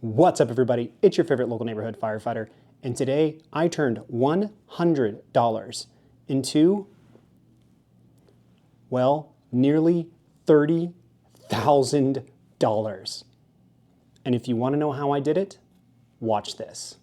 What's up, everybody? It's your favorite local neighborhood firefighter, and today I turned $100 into, well, nearly $30,000. And if you want to know how I did it, watch this.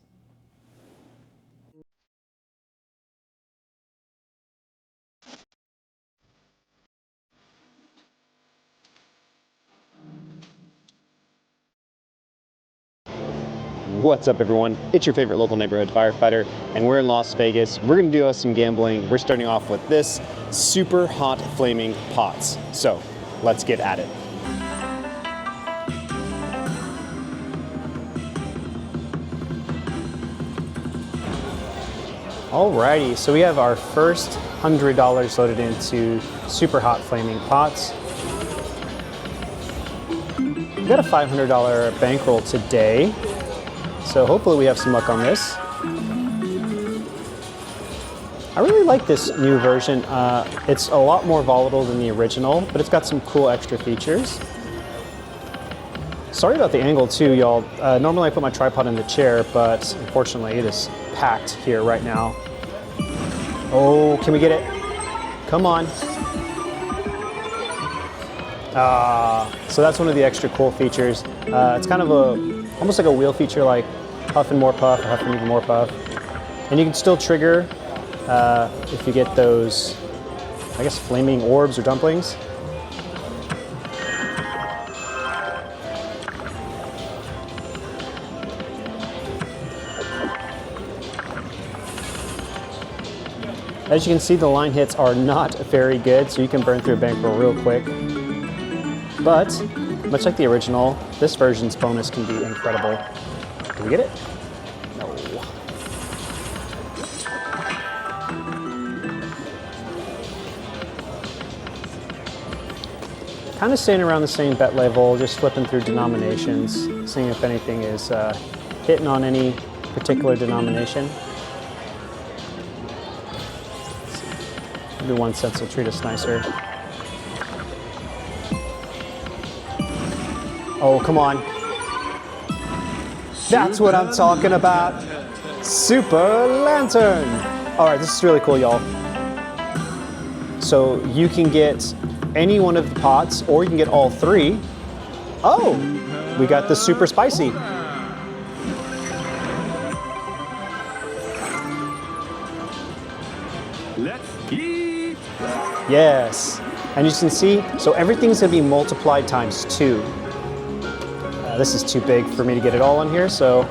What's up, everyone? It's your favorite local neighborhood firefighter, and we're in Las Vegas. We're gonna do some gambling. We're starting off with this super hot flaming pots. So let's get at it. Alrighty, so we have our first $100 loaded into super hot flaming pots. We got a $500 bankroll today. So hopefully we have some luck on this. I really like this new version. It's a lot more volatile than the original, but it's got some cool extra features. Sorry about the angle too, y'all. Normally I put my tripod in the chair, but unfortunately it is packed here right now. Oh, can we get it? Come on. So that's one of the extra cool features. It's kind of almost like a wheel feature, like huff and more puff, huff and even more puff. And you can still trigger if you get those, I guess, flaming orbs or dumplings. As you can see, the line hits are not very good, so you can burn through a bankroll real quick. But, much like the original, this version's bonus can be incredible. Can we get it? No. Kind of staying around the same bet level, just flipping through denominations, seeing if anything is hitting on any particular denomination. Maybe 1 cent will treat us nicer. Oh, come on. That's what I'm talking about. Super Lantern. All right, this is really cool, y'all. So you can get any one of the pots, or you can get all three. Oh, we got the super spicy. Let's eat. Yes, and you can see, so everything's gonna be multiplied times 2. This is too big for me to get it all on here, so I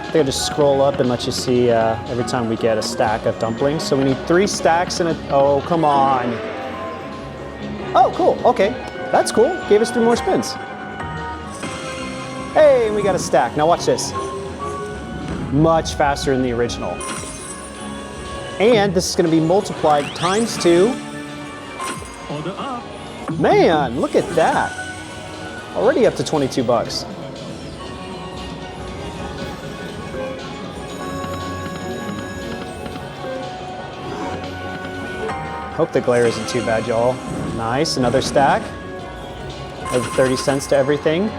think I'll just scroll up and let you see every time we get a stack of dumplings. So we need 3 stacks and oh, come on. Oh, cool, okay, that's cool. Gave us 3 more spins. Hey, we got a stack. Now watch this. Much faster than the original. And this is gonna be multiplied times 2. Order up. Man, look at that. Already up to 22 bucks. Hope the glare isn't too bad, y'all. Nice, another stack. Over 30 cents to everything.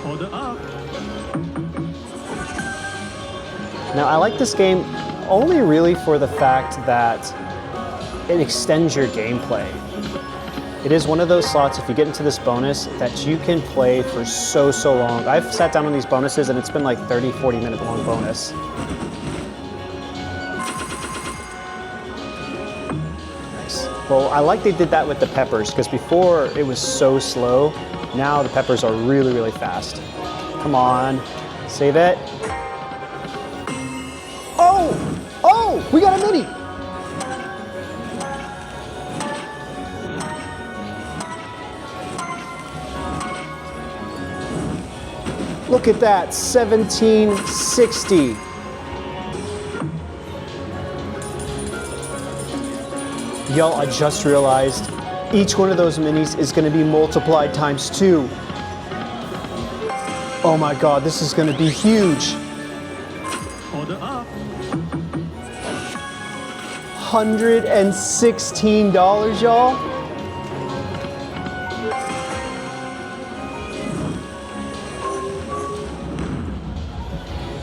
Order up. Now, I like this game only really for the fact that it extends your gameplay. It is one of those slots, if you get into this bonus, that you can play for so long. I've sat down on these bonuses and it's been like 30, 40 minute long bonus. Nice. Well, I like they did that with the peppers, because before it was so slow. Now the peppers are really fast. Come on, save it. Oh, we got a mini. Look at that, 1760. Y'all, I just realized each one of those minis is gonna be multiplied times 2. Oh my God, this is gonna be huge. Order up. $116, y'all.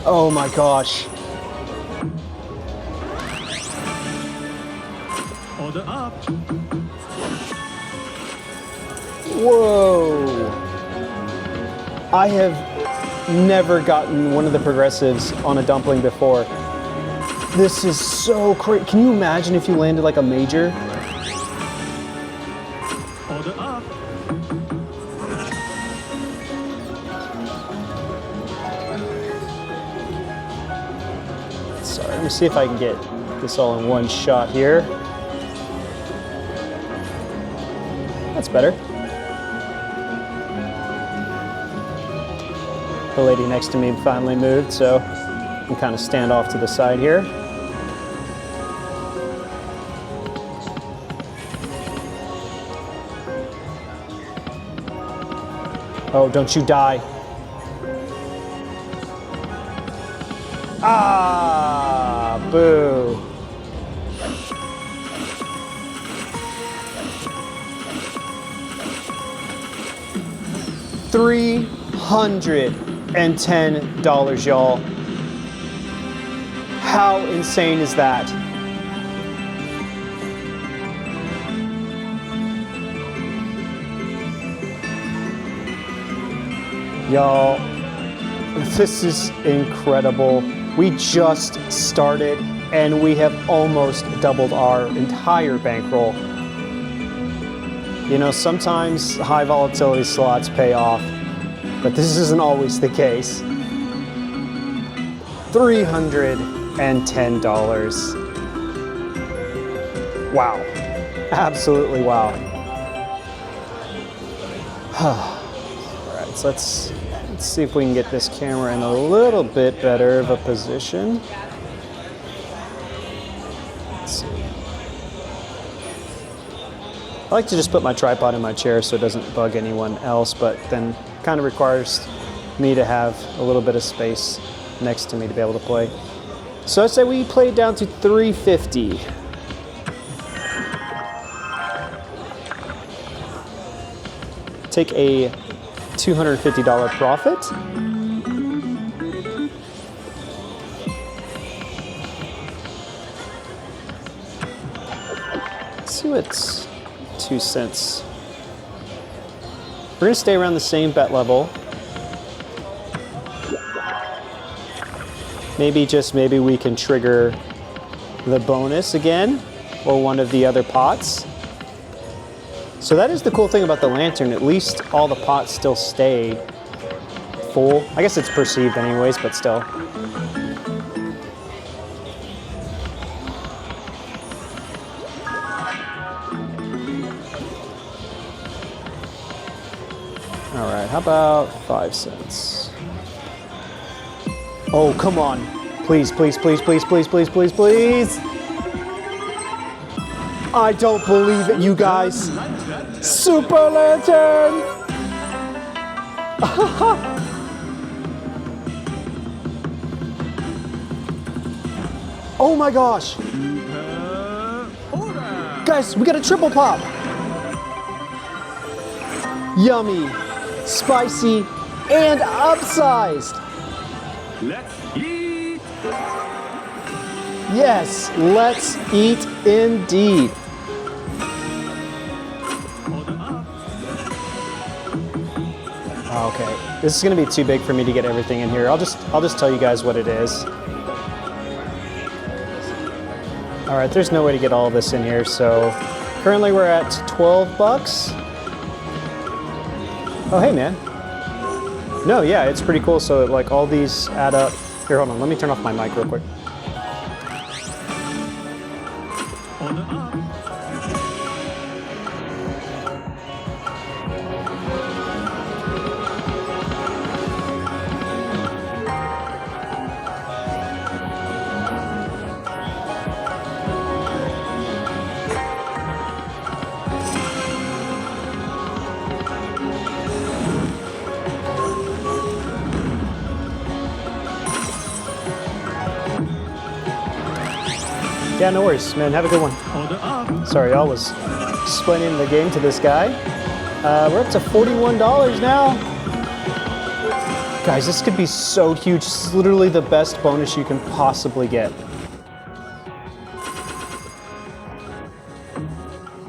Oh my gosh. Order up. Whoa. I have never gotten one of the progressives on a dumpling before. This is so crazy. Can you imagine if you landed like a major? Order up. Sorry, let me see if I can get this all in one shot here. That's better. The lady next to me finally moved, so I can kind of stand off to the side here. Oh, don't you die. Ah, boo. $310, y'all. How insane is that? Y'all, this is incredible. We just started and we have almost doubled our entire bankroll. You know, sometimes high volatility slots pay off, but this isn't always the case. $310. Wow. Absolutely wow. All right, so let's see if we can get this camera in a little bit better of a position. Let's see. I like to just put my tripod in my chair so it doesn't bug anyone else, but then kind of requires me to have a little bit of space next to me to be able to play. So I'd say we played down to 350. Take a $250 profit. Let's see what's 2 cents. We're gonna stay around the same bet level. Maybe, just maybe, we can trigger the bonus again, or one of the other pots. So that is the cool thing about the lantern. At least all the pots still stay full. I guess it's perceived anyways, but still. All right, how about 5 cents? Oh, come on. Please, please, please, please, please, please, please, please. I don't believe it, you guys. Super Lantern! Oh my gosh. Guys, we got a triple pop. Yummy, spicy, and upsized. Let's eat. Yes, let's eat indeed. Okay, this is gonna be too big for me to get everything in here. I'll just tell you guys what it is. All right, there's no way to get all of this in here, so currently we're at 12 bucks. Oh, hey man. No, yeah, it's pretty cool. So like all these add up. Here, hold on, let me turn off my mic real quick. Yeah, no worries, man. Have a good one. Sorry, I was explaining the game to this guy. We're up to $41 now. Guys, this could be so huge. This is literally the best bonus you can possibly get.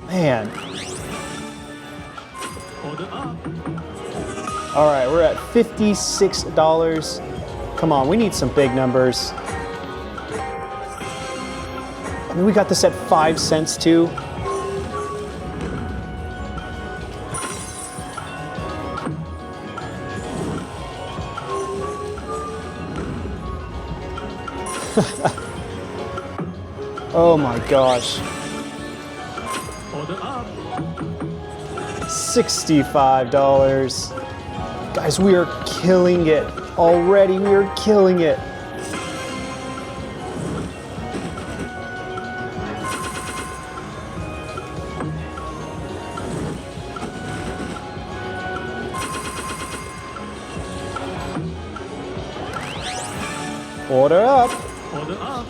Man. Order up. All right, we're at $56. Come on, we need some big numbers. I mean, we got this at 5 cents too. Oh my gosh. Order up. $65. Guys, we are killing it already. We are killing it. Order up. Order up.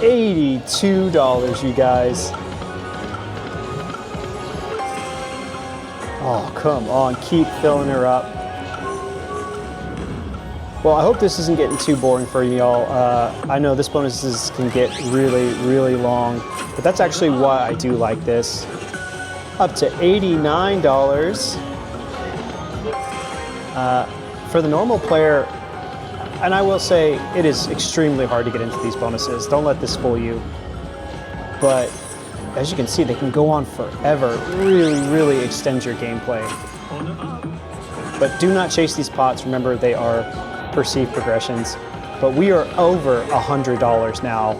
$82, you guys. Oh, come on, keep filling her up. Well, I hope this isn't getting too boring for y'all. I know this bonuses can get really, really long, but that's actually why I do like this. Up to $89. For the normal player, and I will say it is extremely hard to get into these bonuses. Don't let this fool you. But as you can see, they can go on forever. Really, really extend your gameplay. Order up. But do not chase these pots. Remember, they are perceived progressions. But we are over $100 now.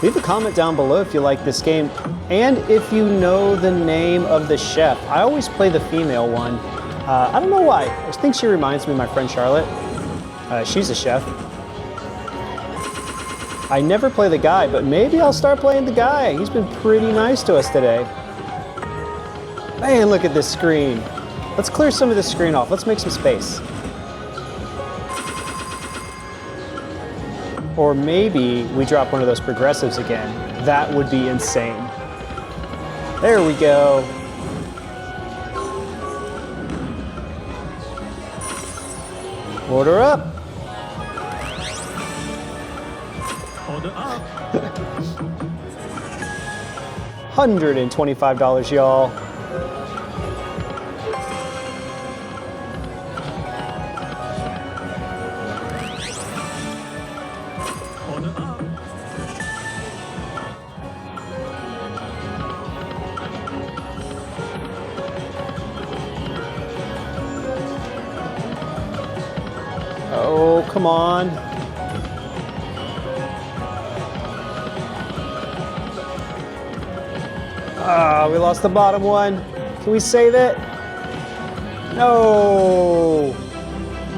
Leave a comment down below if you like this game and if you know the name of the chef. I always play the female one. I don't know why. I think she reminds me of my friend Charlotte. She's a chef. I never play the guy, but maybe I'll start playing the guy. He's been pretty nice to us today. Man, look at this screen. Let's clear some of this screen off. Let's make some space. Or maybe we drop one of those progressives again. That would be insane. There we go. Order up. Order up. $125, y'all. Order up. Oh, come on. Ah, we lost the bottom one. Can we save it? No.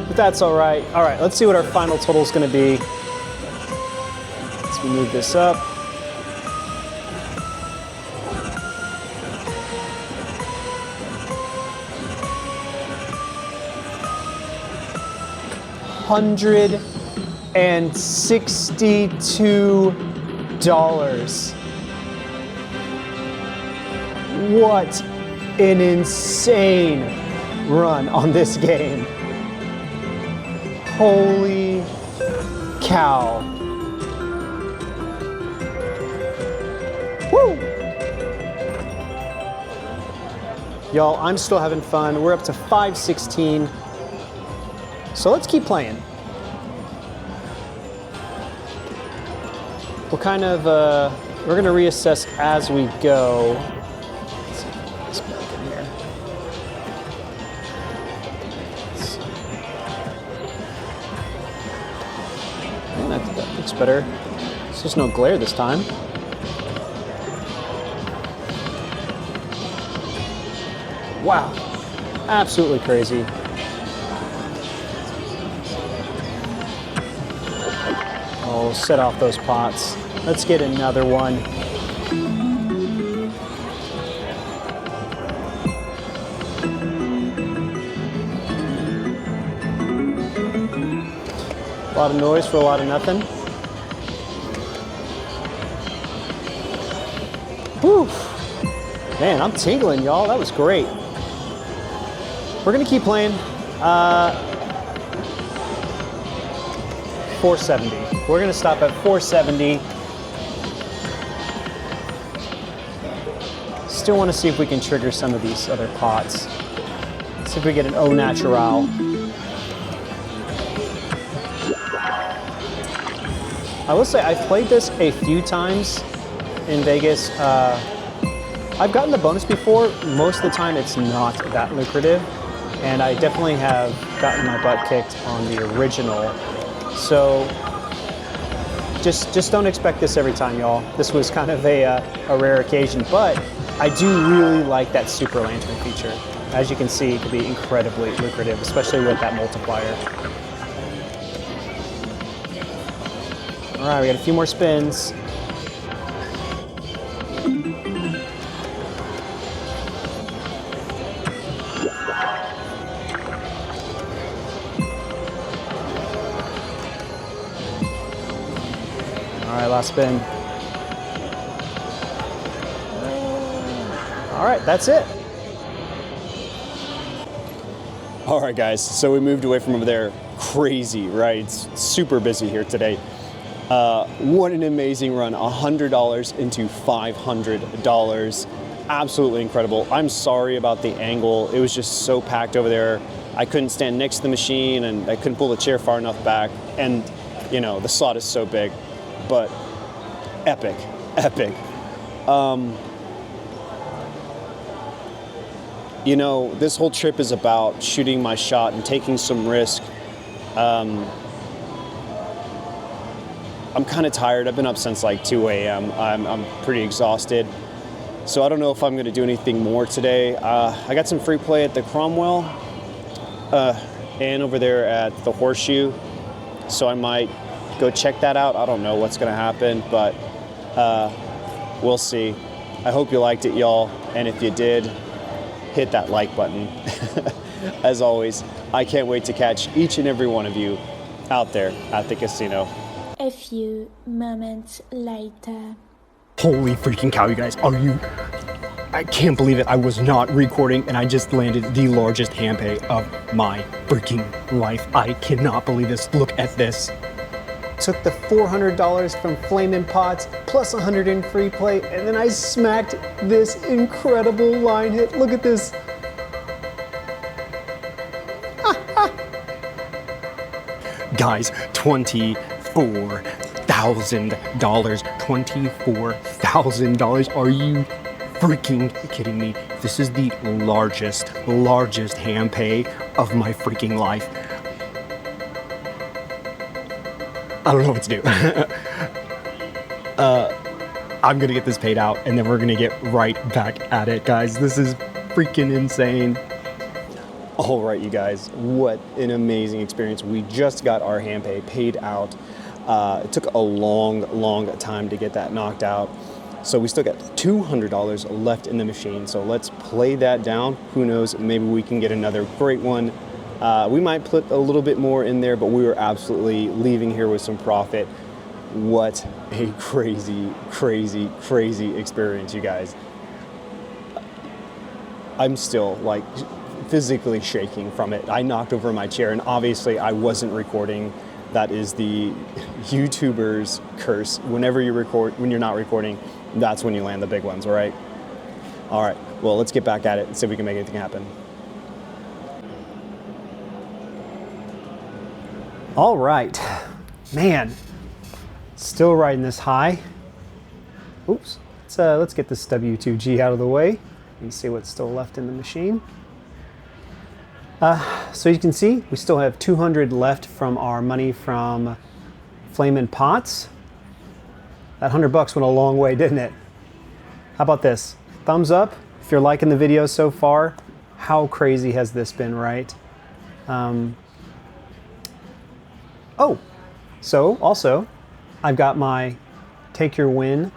But that's all right. All right, let's see what our final total is going to be. Let's move this up. $162. What an insane run on this game. Holy cow. Woo! Y'all, I'm still having fun. We're up to 516. So let's keep playing. We'll kind of, we're gonna reassess as we go. Let's see if I can get this back in here. Man, that looks better. It's just no glare this time. Wow, absolutely crazy. Oh, set off those pots. Let's get another one. lot of noise for a lot of nothing. Whew. Man, I'm tingling, y'all. That was great. We're gonna keep playing. 470. We're gonna stop at 470. Still want to see if we can trigger some of these other pots. See if we get an au natural. I will say I've played this a few times in Vegas. I've gotten the bonus before. Most of the time it's not that lucrative. And I definitely have gotten my butt kicked on the original. So just don't expect this every time, y'all. This was kind of a rare occasion, but I do really like that super lantern feature. As you can see, it can be incredibly lucrative, especially with that multiplier. All right, we got a few more spins. All right, last spin. All right, that's it. All right, guys, so we moved away from over there. Crazy, right? It's super busy here today. What an amazing run, $100 into $500. Absolutely incredible. I'm sorry about the angle. It was just so packed over there. I couldn't stand next to the machine and I couldn't pull the chair far enough back. And you know, the slot is so big, but epic, epic. You know, this whole trip is about shooting my shot and taking some risk. I'm kind of tired. I've been up since like 2 a.m. I'm pretty exhausted. So I don't know if I'm going to do anything more today. I got some free play at the Cromwell and over there at the Horseshoe. So I might go check that out. I don't know what's going to happen, but we'll see. I hope you liked it, y'all. And if you did, hit that like button. As always, I can't wait to catch each and every one of you out there at the casino. A few moments later. Holy freaking cow, you guys. I can't believe it. I was not recording and I just landed the largest hand pay of my freaking life. I cannot believe this. Look at this. Took the $400 from Flamin' Pots plus 100 in free play, and then I smacked this incredible line hit. Look at this. Guys, $24,000. $24,000. Are you freaking kidding me? This is the largest hand pay of my freaking life. I don't know what to do. I'm gonna get this paid out and then we're gonna get right back at it, guys. This is freaking insane. All right, you guys, what an amazing experience. We just got our hand pay paid out. It took a long time to get that knocked out. So we still got $200 left in the machine. So let's play that down. Who knows, maybe we can get another great one. We might put a little bit more in there, but we were absolutely leaving here with some profit. What a crazy experience, you guys. I'm still like physically shaking from it. I knocked over my chair and obviously I wasn't recording. That is the YouTuber's curse. Whenever you record, when you're not recording, that's when you land the big ones, right? All right, well, let's get back at it and see if we can make anything happen. All right, man, still riding this high. Oops, let's get this W2G out of the way and see what's still left in the machine. So you can see, we still have 200 left from our money from Flamin' Pots. That $100 went a long way, didn't it? How about this? Thumbs up if you're liking the video so far. How crazy has this been, right? Oh, so also, I've got my take the win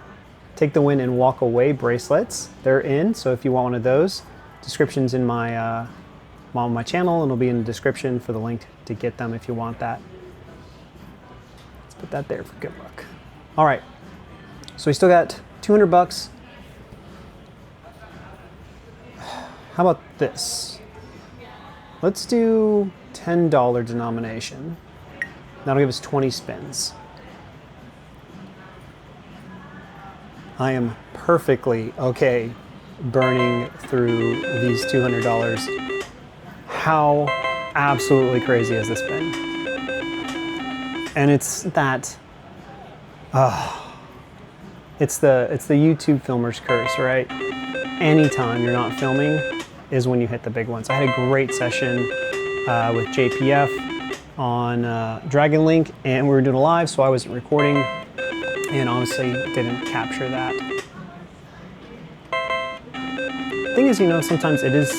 and walk away bracelets. They're in, so if you want one of those, description's in my on my channel, and it'll be in the description for the link to get them if you want that. Put that there for good luck. All right, so we still got 200 bucks. How about this? Let's do $10 denomination. That'll give us 20 spins. I am perfectly okay burning through these $200. How absolutely crazy has this been? And it's that, it's the YouTube filmer's curse, right? Anytime you're not filming is when you hit the big ones. I had a great session with JPF on Dragon Link, and we were doing a live, so I wasn't recording, and obviously didn't capture that. Thing is, you know, sometimes it is,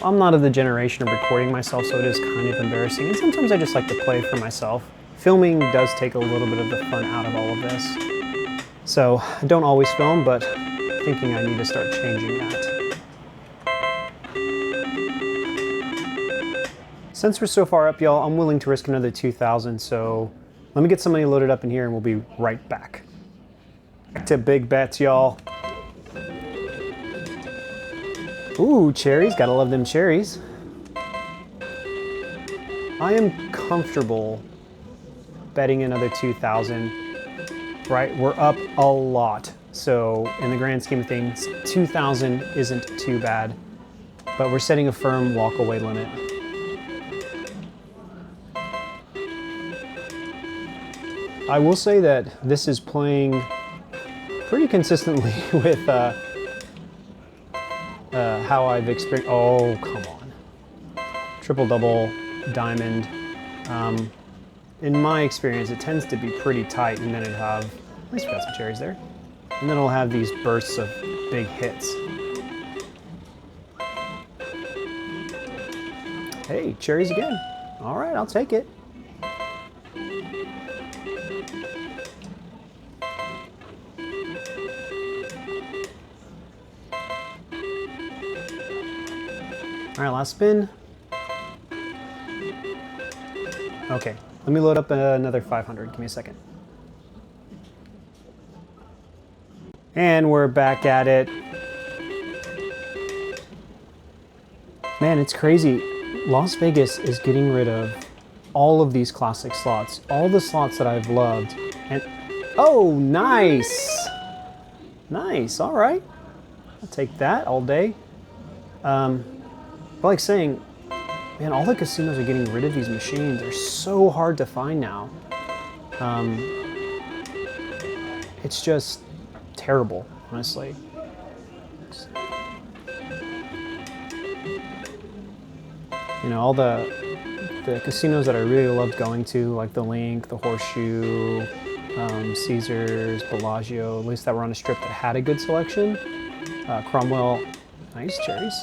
I'm not of the generation of recording myself, so it is kind of embarrassing, and sometimes I just like to play for myself. Filming does take a little bit of the fun out of all of this. So I don't always film, but thinking I need to start changing that. Since we're so far up, y'all, I'm willing to risk another 2,000, so let me get some money loaded up in here and we'll be right back. Back to big bets, y'all. Ooh, cherries, gotta love them cherries. I am comfortable betting another 2,000, right? We're up a lot. So in the grand scheme of things, 2,000 isn't too bad, but we're setting a firm walkaway limit. I will say that this is playing pretty consistently with how I've experienced. Oh, come on. Triple double, diamond. In my experience, it tends to be pretty tight, and then it'll have, at least we got some cherries there. And then it'll have these bursts of big hits. Hey, cherries again. All right, I'll take it. All right, last spin. Okay, let me load up another 500. Give me a second. And we're back at it. Man, it's crazy. Las Vegas is getting rid of all of these classic slots, all the slots that I've loved. And oh, nice. Nice, all right. I'll take that all day. But like saying, man, all the casinos are getting rid of these machines. They're so hard to find now. It's just terrible, honestly. You know, all the casinos that I really loved going to, like the Link, the Horseshoe, Caesars, Bellagio, at least that were on a strip that had a good selection. Cromwell, nice cherries.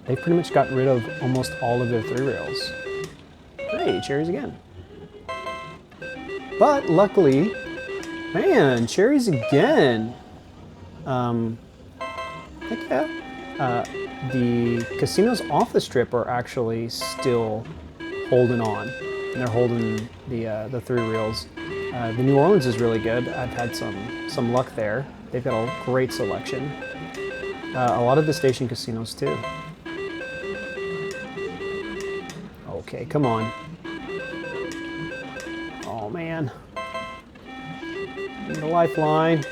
They pretty much got rid of almost all of their 3-rails. Hey, cherries again. But luckily, man, cherries again. Heck yeah. The casinos off the strip are actually still holding on. And they're holding the 3-reels. The New Orleans is really good. I've had some luck there. They've got a great selection. A lot of the station casinos too. Okay, come on. Oh man. The lifeline.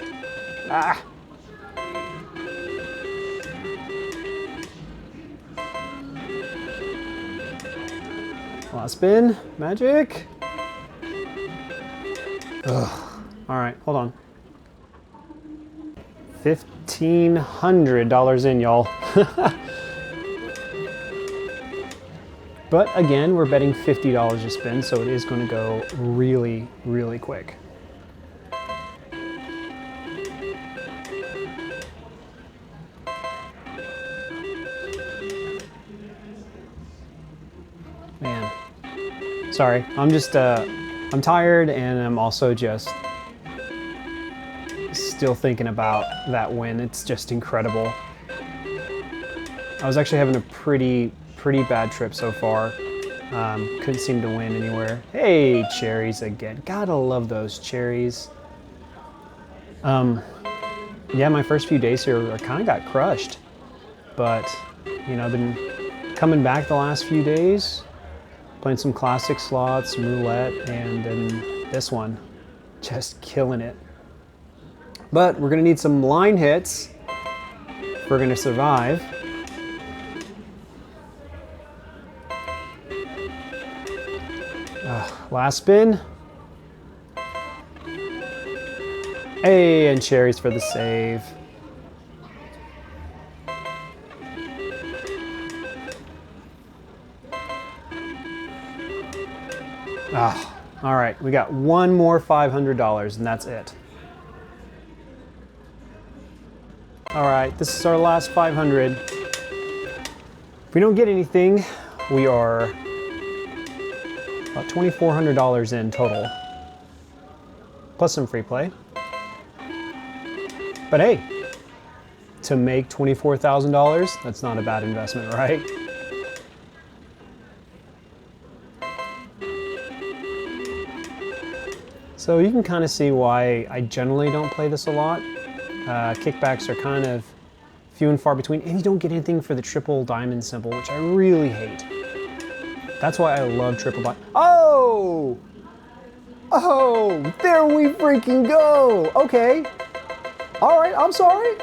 Ah. Last spin, magic. Ugh. All right, hold on. $1,500 in, y'all. But again, we're betting $50 a spin, so it is going to go really, really quick. Man, sorry. I'm just, I'm tired, and I'm also just still thinking about that win. It's just incredible. I was actually having a pretty bad trip so far. Couldn't seem to win anywhere. Hey, cherries again. Gotta love those cherries. Yeah, my first few days here I kind of got crushed. But, you know, I've been coming back the last few days, playing some classic slots, some roulette, and then this one. Just killing it. But we're gonna need some line hits if we're gonna survive. Last spin. Hey, and cherries for the save. All right, we got one more $500 and that's it. All right, this is our last 500. If we don't get anything, we are about $2,400 in total, plus some free play. But hey, to make $24,000, that's not a bad investment, right? So you can kind of see why I generally don't play this a lot. Kickbacks are kind of few and far between, and you don't get anything for the triple diamond symbol, which I really hate. That's why I love triple diamond. Oh! Oh, there we freaking go! Okay. All right, I'm sorry.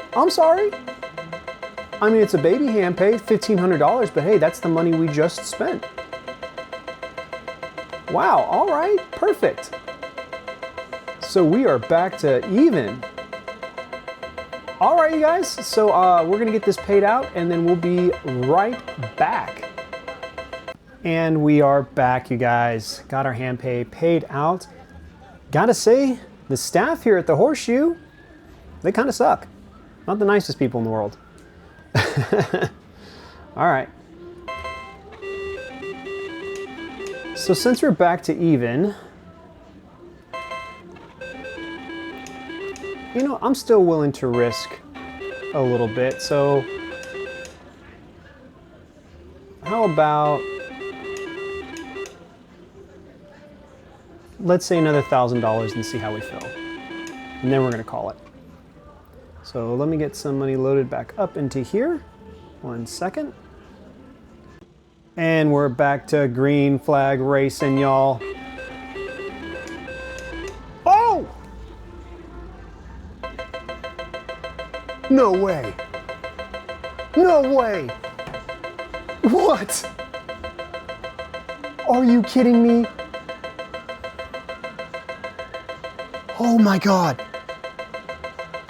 I mean, it's a baby hand pay, $1,500, but hey, that's the money we just spent. Wow, all right, perfect. So we are back to even. All right, you guys, so we're gonna get this paid out and then we'll be right back. And we are back, you guys. Got our hand pay paid out. Gotta say, the staff here at the Horseshoe, they kind of suck. Not the nicest people in the world. All right. So since we're back to even, you know, I'm still willing to risk a little bit. So how about, let's say another $1,000 and see how we feel. And then we're gonna call it. So let me get some money loaded back up into here. 1 second. And we're back to green flag racing, y'all. Oh! No way. No way. What? Are you kidding me? Oh my God.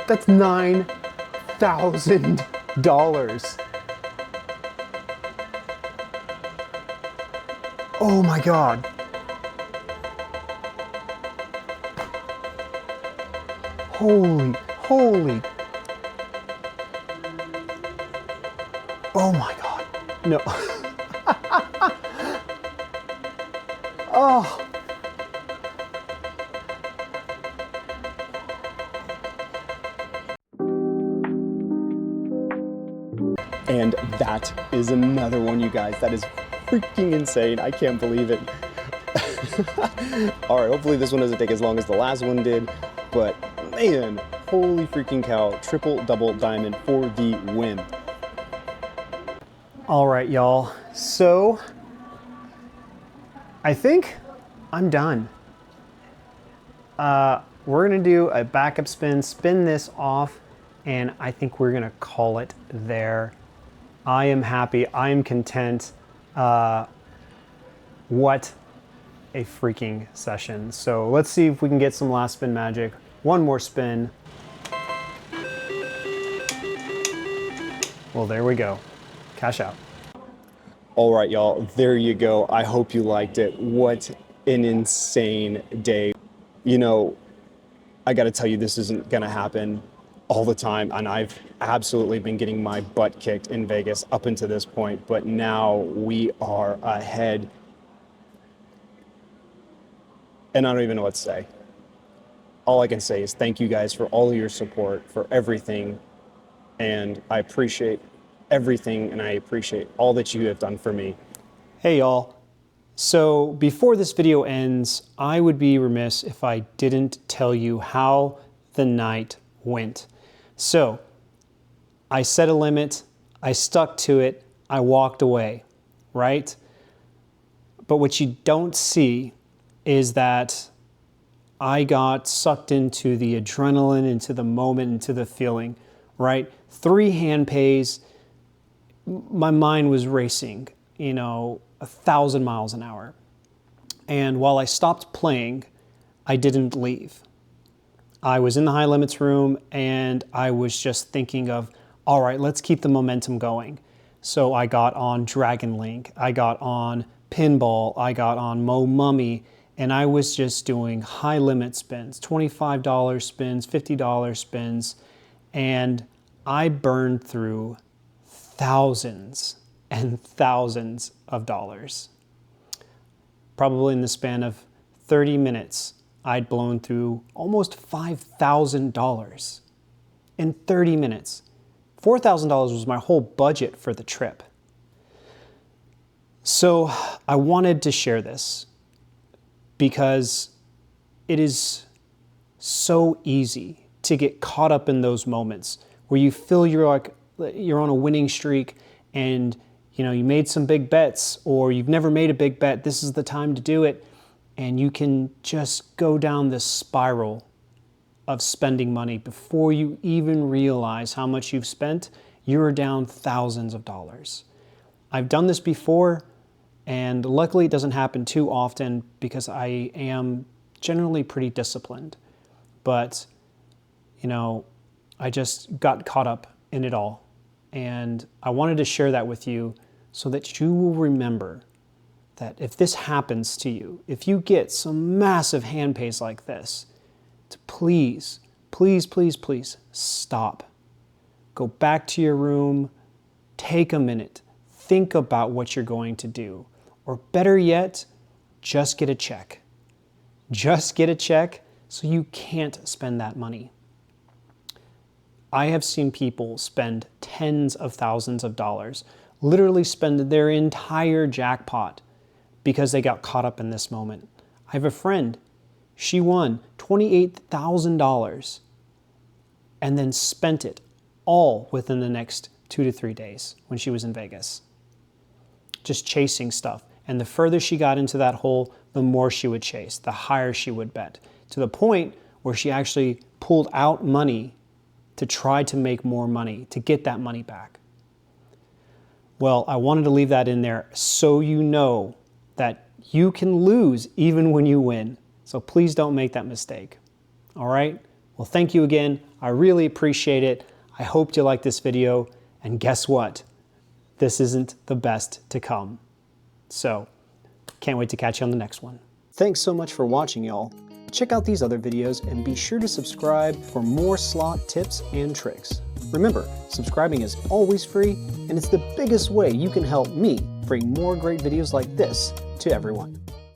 That's $9,000. Oh my God. Holy. Oh my God. No. Oh. And that is another one, you guys. That is freaking insane. I can't believe it. All right, hopefully this one doesn't take as long as the last one did. But man, holy freaking cow. Triple double diamond for the win. All right, y'all. So I think I'm done. We're gonna do a backup spin this off, and I think we're gonna call it there. I am happy, I am content. What a freaking session. So let's see if we can get some last spin magic. One more spin. Well, there we go. Cash out. All right, y'all, there you go. I hope you liked it. What an insane day. You know, I gotta tell you, this isn't gonna happen all the time, and I've absolutely been getting my butt kicked in Vegas up until this point, but now we are ahead. And I don't even know what to say. All I can say is thank you guys for all of your support, for everything, and I appreciate everything, and I appreciate all that you have done for me. Hey y'all, So before this video ends, I would be remiss if I didn't tell you how the night went. So I set a limit, I stuck to it, I walked away, right? But what you don't see is that I got sucked into the adrenaline, into the moment, into the feeling, right? 3 hand pays, my mind was racing, 1,000 miles an hour. And while I stopped playing, I didn't leave. I was in the high limits room and I was just thinking of, all right, let's keep the momentum going. So I got on Dragon Link, I got on Pinball, I got on Mo Mummy, and I was just doing high limit spins, $25 spins, $50 spins, and I burned through thousands and thousands of dollars. Probably in the span of 30 minutes, I'd blown through almost $5,000 in 30 minutes. $4,000 was my whole budget for the trip. So I wanted to share this because it is so easy to get caught up in those moments where you feel you're on a winning streak and you made some big bets, or you've never made a big bet, this is the time to do it, and you can just go down this spiral of spending money before you even realize how much you've spent. You're down thousands of dollars. I've done this before, and luckily it doesn't happen too often because I am generally pretty disciplined. But, I just got caught up in it all. And I wanted to share that with you so that you will remember that if this happens to you, if you get some massive hand pays like this, to please, please, please, please stop. Go back to your room, take a minute, think about what you're going to do. Or better yet, just get a check. Just get a check so you can't spend that money. I have seen people spend tens of thousands of dollars, literally spend their entire jackpot because they got caught up in this moment. I have a friend, she won $28,000 and then spent it all within the next 2 to 3 days when she was in Vegas. Just chasing stuff. And the further she got into that hole, the more she would chase, the higher she would bet, to the point where she actually pulled out money to try to make more money, to get that money back. Well, I wanted to leave that in there so you know that you can lose even when you win. So please don't make that mistake. All right? Well, thank you again. I really appreciate it. I hope you liked this video. And guess what? This isn't the best to come. So, can't wait to catch you on the next one. Thanks so much for watching, y'all. Check out these other videos and be sure to subscribe for more slot tips and tricks. Remember, subscribing is always free, and it's the biggest way you can help me bring more great videos like this to everyone.